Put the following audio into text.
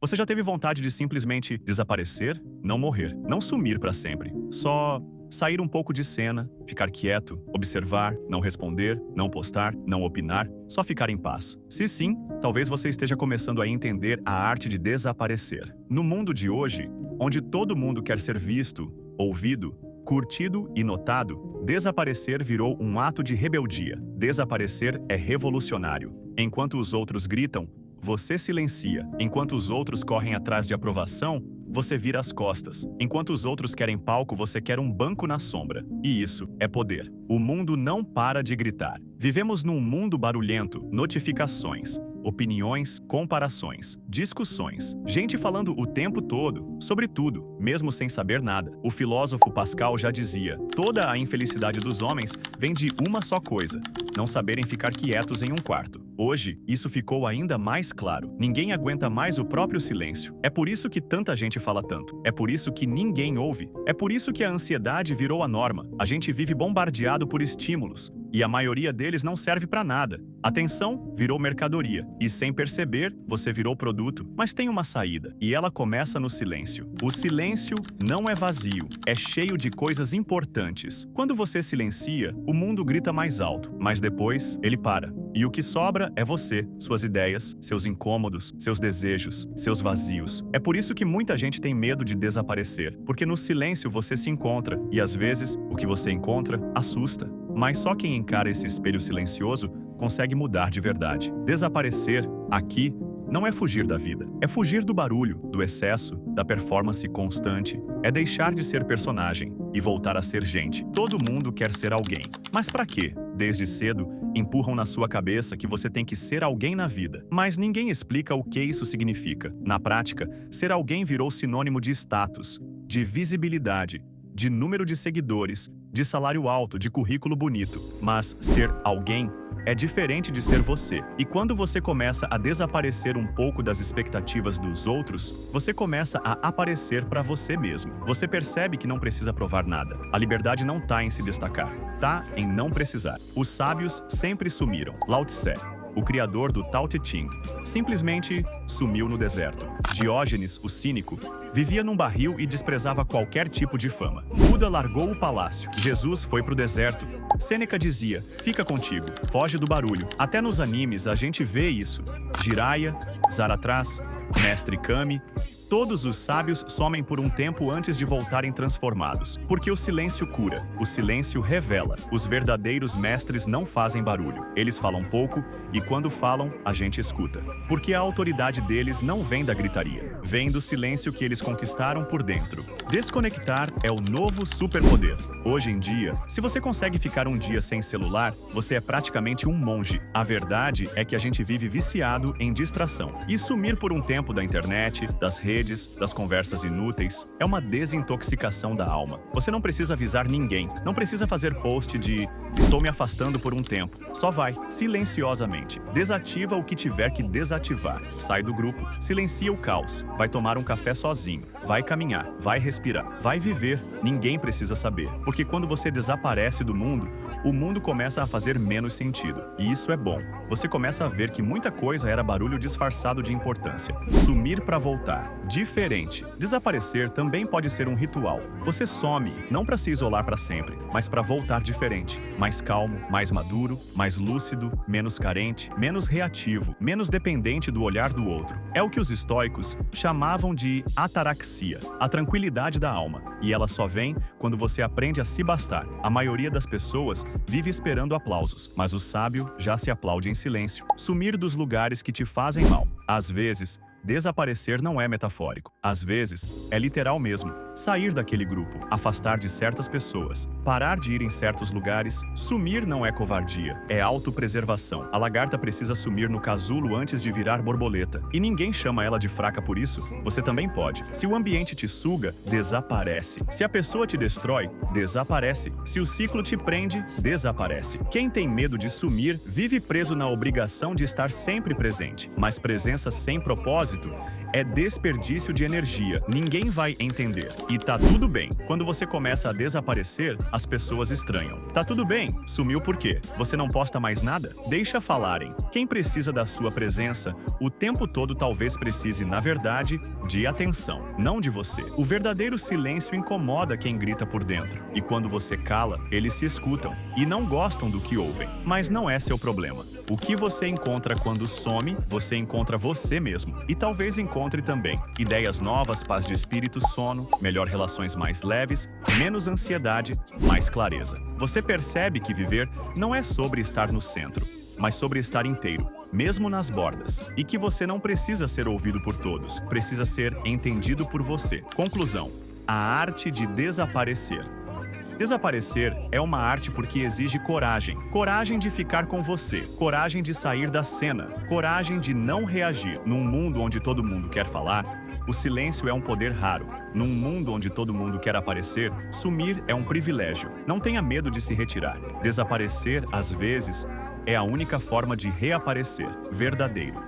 Você já teve vontade de simplesmente desaparecer? Não morrer, não sumir para sempre. Só sair um pouco de cena, ficar quieto, observar, não responder, não postar, não opinar, só ficar em paz. Se sim, talvez você esteja começando a entender a arte de desaparecer. No mundo de hoje, onde todo mundo quer ser visto, ouvido, curtido e notado, desaparecer virou um ato de rebeldia. Desaparecer é revolucionário. Enquanto os outros gritam, você silencia. Enquanto os outros correm atrás de aprovação, você vira as costas. Enquanto os outros querem palco, você quer um banco na sombra. E isso é poder. O mundo não para de gritar. Vivemos num mundo barulhento, notificações, opiniões, comparações, discussões, gente falando o tempo todo, sobre tudo, mesmo sem saber nada. O filósofo Pascal já dizia: toda a infelicidade dos homens vem de uma só coisa: não saberem ficar quietos em um quarto. Hoje, isso ficou ainda mais claro. Ninguém aguenta mais o próprio silêncio. É por isso que tanta gente fala tanto. É por isso que ninguém ouve. É por isso que a ansiedade virou a norma. A gente vive bombardeado por estímulos, e a maioria deles não serve para nada. Atenção virou mercadoria, e sem perceber, você virou produto. Mas tem uma saída, e ela começa no silêncio. O silêncio não é vazio, é cheio de coisas importantes. Quando você silencia, o mundo grita mais alto, mas depois ele para. E o que sobra é você, suas ideias, seus incômodos, seus desejos, seus vazios. É por isso que muita gente tem medo de desaparecer, porque no silêncio você se encontra, e às vezes, o que você encontra assusta. Mas só quem encara esse espelho silencioso consegue mudar de verdade. Desaparecer, aqui, não é fugir da vida. É fugir do barulho, do excesso, da performance constante. É deixar de ser personagem e voltar a ser gente. Todo mundo quer ser alguém. Mas pra quê? Desde cedo, empurram na sua cabeça que você tem que ser alguém na vida. Mas ninguém explica o que isso significa. Na prática, ser alguém virou sinônimo de status, de visibilidade, de número de seguidores, de salário alto, de currículo bonito. Mas ser alguém é diferente de ser você. E quando você começa a desaparecer um pouco das expectativas dos outros, você começa a aparecer para você mesmo. Você percebe que não precisa provar nada. A liberdade não tá em se destacar, tá em não precisar. Os sábios sempre sumiram. Lao Tse, o criador do Tao Te Ching, simplesmente sumiu no deserto. Diógenes, o cínico, vivia num barril e desprezava qualquer tipo de fama. Buda largou o palácio. Jesus foi pro deserto. Sêneca dizia: fica contigo, foge do barulho. Até nos animes a gente vê isso. Jiraiya, Zarathras, Mestre Kami, todos os sábios somem por um tempo antes de voltarem transformados. Porque o silêncio cura, o silêncio revela. Os verdadeiros mestres não fazem barulho. Eles falam pouco e quando falam, a gente escuta. Porque a autoridade deles não vem da gritaria, vem do silêncio que eles conquistaram por dentro. Desconectar é o novo superpoder. Hoje em dia, se você consegue ficar um dia sem celular, você é praticamente um monge. A verdade é que a gente vive viciado em distração. E sumir por um tempo da internet, das redes, das conversas inúteis, é uma desintoxicação da alma. Você não precisa avisar ninguém, não precisa fazer post de "estou me afastando por um tempo". Só vai, silenciosamente. Desativa o que tiver que desativar. Sai do grupo, silencia o caos. Vai tomar um café sozinho. Vai caminhar, vai respirar, vai viver. Ninguém precisa saber. Porque quando você desaparece do mundo, o mundo começa a fazer menos sentido. E isso é bom. Você começa a ver que muita coisa era barulho disfarçado de importância. Sumir para voltar. Diferente. Desaparecer também pode ser um ritual. Você some, não para se isolar para sempre, mas para voltar diferente. Mais calmo, mais maduro, mais lúcido, menos carente, menos reativo, menos dependente do olhar do outro. É o que os estoicos chamavam de ataraxia, a tranquilidade da alma. E ela só vem quando você aprende a se bastar. A maioria das pessoas vive esperando aplausos, mas o sábio já se aplaude em silêncio. Sumir dos lugares que te fazem mal. Às vezes, desaparecer não é metafórico. Às vezes, é literal mesmo. Sair daquele grupo, afastar de certas pessoas, parar de ir em certos lugares. Sumir não é covardia, é autopreservação. A lagarta precisa sumir no casulo antes de virar borboleta. E ninguém chama ela de fraca por isso. Você também pode. Se o ambiente te suga, desaparece. Se a pessoa te destrói, desaparece. Se o ciclo te prende, desaparece. Quem tem medo de sumir, vive preso na obrigação de estar sempre presente. Mas presença sem propósito é desperdício de energia. Ninguém vai entender. E tá tudo bem. Quando você começa a desaparecer, as pessoas estranham. Tá tudo bem, sumiu por quê? Você não posta mais nada? Deixa falarem. Quem precisa da sua presença o tempo todo talvez precise, na verdade, de atenção, não de você. O verdadeiro silêncio incomoda quem grita por dentro. E quando você cala, eles se escutam e não gostam do que ouvem. Mas não é seu problema. O que você encontra quando some, você encontra você mesmo. E talvez encontre também ideias novas, paz de espírito, sono, melhor relações mais leves, menos ansiedade, mais clareza. Você percebe que viver não é sobre estar no centro, mas sobre estar inteiro, mesmo nas bordas. E que você não precisa ser ouvido por todos, precisa ser entendido por você. Conclusão: a arte de desaparecer. Desaparecer é uma arte porque exige coragem. Coragem de ficar com você, coragem de sair da cena, coragem de não reagir. Num mundo onde todo mundo quer falar, o silêncio é um poder raro. Num mundo onde todo mundo quer aparecer, sumir é um privilégio. Não tenha medo de se retirar. Desaparecer, às vezes, é a única forma de reaparecer, verdadeiro.